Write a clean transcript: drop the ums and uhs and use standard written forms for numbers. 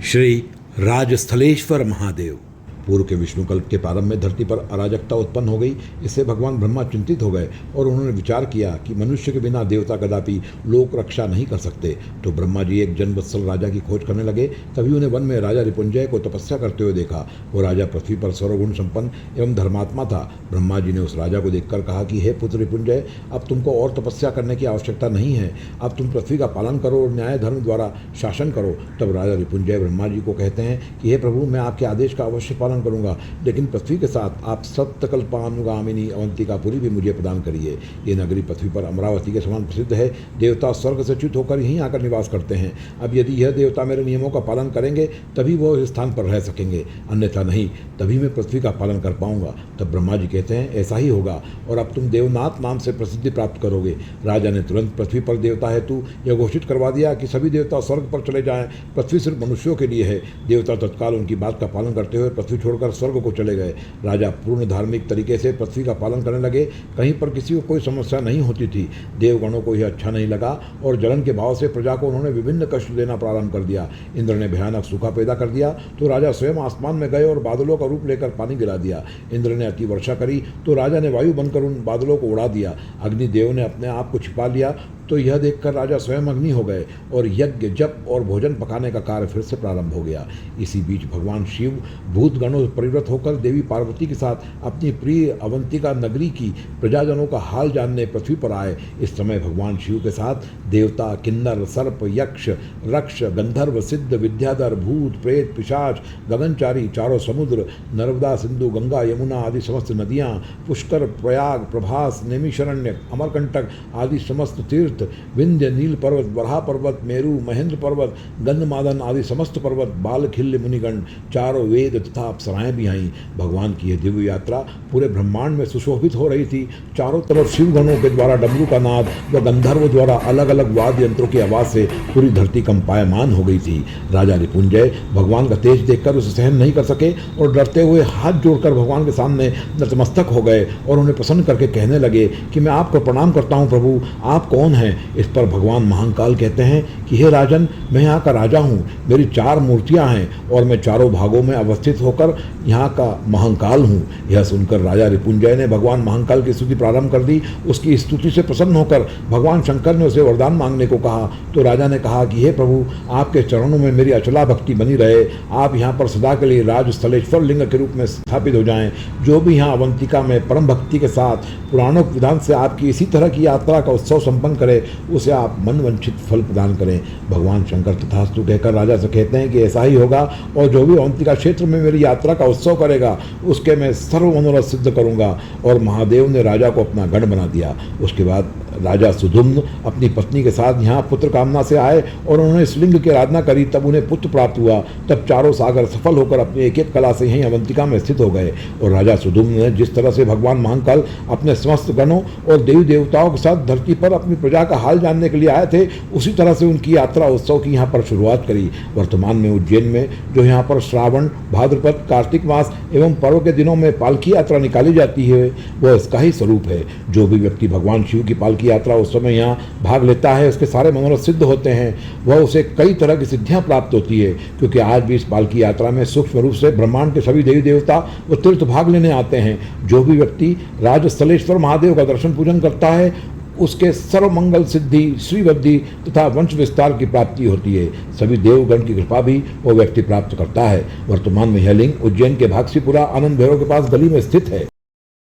श्री राजस्थलेश्वर महादेव। पूर्व के विष्णु कल्प के प्रारंभ में धरती पर अराजकता उत्पन्न हो गई। इससे भगवान ब्रह्मा चिंतित हो गए और उन्होंने विचार किया कि मनुष्य के बिना देवता कदापि लोक रक्षा नहीं कर सकते। तो ब्रह्मा जी एक जनवत्सल राजा की खोज करने लगे। तभी उन्हें वन में राजा रिपुंजय को तपस्या करते हुए देखा। वो राजा पृथ्वी पर सर्वगुण संपन्न एवं धर्मात्मा था। ब्रह्मा जी ने उस राजा को देखकर कहा कि हे पुत्र रिपुंजय, अब तुमको और तपस्या करने की आवश्यकता नहीं है। अब तुम पृथ्वी का पालन करो और न्याय धर्म द्वारा शासन करो। तब राजा रिपुंजय ब्रह्मा जी को कहते हैं कि हे प्रभु, मैं आपके आदेश का अवश्य पालन करूंगा, लेकिन पृथ्वी के साथ आप सप्तकल्पानुगामिनी अवंतिकापुरी भी मुझे प्रदान करिए। ये नगरी पृथ्वी पर अमरावती के समान प्रसिद्ध है। देवता स्वर्ग से च्युत होकर यहीं आकर निवास करते हैं। अब यदि यह देवता मेरे नियमों का पालन करेंगे तभी वो इस स्थान पर रह सकेंगे, अन्यथा नहीं, तभी मैं पृथ्वी का पालन कर पाऊंगा। तब ब्रह्मा जी कहते हैं ऐसा ही होगा और अब तुम देवनाथ नाम से प्रसिद्धि प्राप्त करोगे। राजा ने तुरंत पृथ्वी पर देवता हेतु यह घोषित करवा दिया कि सभी देवता स्वर्ग पर चले जाएं। पृथ्वी सिर्फ मनुष्यों के लिए है। देवता तत्काल उनकी बात का पालन करते हुए पृथ्वी छोड़कर स्वर्ग को चले गए। राजा पूर्ण धार्मिक तरीके से पृथ्वी का पालन करने लगे। कहीं पर किसी को कोई समस्या नहीं होती थी। देवगणों को यह अच्छा नहीं लगा और जलन के भाव से प्रजा को उन्होंने विभिन्न कष्ट देना प्रारंभ कर दिया। इंद्र ने भयानक सूखा पैदा कर दिया तो राजा स्वयं आसमान में गए और बादलों का रूप लेकर पानी गिरा दिया। इंद्र ने अति वर्षा करी तो राजा ने वायु बनकर उन बादलों को उड़ा दिया। अग्निदेव ने अपने आप को छिपा लिया तो यह देखकर राजा स्वयं अग्नि हो गए और यज्ञ, जप और भोजन पकाने का कार्य फिर से प्रारंभ हो गया। इसी बीच भगवान शिव भूत गणों परिवृत होकर देवी पार्वती के साथ अपनी प्रिय अवंतिका नगरी की प्रजाजनों का हाल जानने पृथ्वी पर आए। इस समय भगवान शिव के साथ देवता, किन्नर, सर्प, यक्ष, रक्ष, गंधर्व, सिद्ध, विद्याधर, भूत, प्रेत, पिशाच, गगनचारी, चारों समुद्र, नर्मदा, सिंधु, गंगा, यमुना आदि समस्त नदियाँ, पुष्कर, प्रयाग, प्रभास, नैमिषारण्य, अमरकंटक आदि समस्त तीर्थ, विंध्य, नील पर्वत, वराह पर्वत, मेरु, महेंद्र पर्वत, गंधमादन आदि समस्त पर्वत, बालखिल्य मुनिगण, चारों वेद तथा अप्सराएं भी आईं। भगवान की यह दिव्य यात्रा पूरे ब्रह्मांड में सुशोभित हो रही थी। चारों तरफ शिवगणों के द्वारा डमरू का नाद व गंधर्व द्वारा अलग अलग वाद्य यंत्रों की आवाज से पूरी धरती कंपायमान हो गई थी। राजा रिपुंजय भगवान का तेज देखकर उसे सहन नहीं कर सके और डरते हुए हाथ जोड़कर भगवान के सामने नतमस्तक हो गए और उन्हें प्रसन्न करके कहने लगे कि मैं आपको प्रणाम करता हूँ प्रभु, आप कौन हैं? इस पर भगवान महाकाल कहते हैं कि हे राजन, मैं यहाँ का राजा हूँ। मेरी 4 मूर्तियाँ हैं और मैं चारों भागों में अवस्थित होकर यहाँ का महाकाल हूँ। यह सुनकर राजा रिपुंजय ने भगवान महाकाल की स्तुति प्रारंभ कर दी। उसकी स्तुति से प्रसन्न होकर भगवान शंकर ने उसे वरदान मांगने को कहा। तो राजा ने कहा कि हे प्रभु, आपके चरणों में मेरी अचला भक्ति बनी रहे। आप यहाँ पर सदा के लिए राजस्थलेश्वर लिंग के रूप में स्थापित हो जाएं। जो भी यहाँ अवंतिका में परम भक्ति के साथ पुराणों विधान से आपकी इसी तरह की यात्रा का उत्सव संपन्न करे, उसे आप मन वांछित फल प्रदान करें। भगवान शंकर तथास्तु कहकर राजा से कहते हैं कि ऐसा ही होगा और जो भी अवंतिका क्षेत्र में मेरी यात्रा का उत्सव करेगा उसके मैं सर्व मनोरथ सिद्ध करूंगा। और महादेव ने राजा को अपना गण बना दिया। उसके बाद राजा सुधुम्न अपनी पत्नी के साथ यहाँ पुत्र कामना से आए और उन्होंने इस लिंग की आराधना करी। तब उन्हें पुत्र प्राप्त हुआ। तब चारों सागर सफल होकर अपनी एक एक कला से यहीं अवंतिका में स्थित हो गए। और राजा सुधुम्न ने जिस तरह से भगवान महाकाल अपने समस्त गणों और देवी देवताओं के साथ धरती पर अपनी प्रजा का हाल जानने के लिए आए थे, उसी तरह से उनकी यात्रा उत्सव की यहाँ पर शुरुआत करी। वर्तमान में उज्जैन में जो यहाँ पर श्रावण, भाद्रपद, कार्तिक मास एवं पर्व के दिनों में पालकी यात्रा निकाली जाती है, वह इसका ही स्वरूप है। जो भी व्यक्ति भगवान शिव की पालकी यात्रा उस समय यहाँ भाग लेता है, उसके सारे मनोरथ सिद्ध होते हैं। वह उसे कई तरह की सिद्धियां प्राप्त होती है, क्योंकि आज भी इस पालकी यात्रा में सूक्ष्म रूप से ब्रह्मांड के सभी देवी देवता व तीर्थ भाग लेने आते हैं। जो भी व्यक्ति राजस्थलेश्वर महादेव का दर्शन पूजन करता है, उसके सर्वमंगल सिद्धि, श्रीवृद्धि तथा वंश विस्तार की प्राप्ति होती है। सभी देवगण की कृपा भी वो व्यक्ति प्राप्त करता है। वर्तमान में यह लिंग उज्जैन के भागसीपुरा आनंद भैरव के पास गली में स्थित है।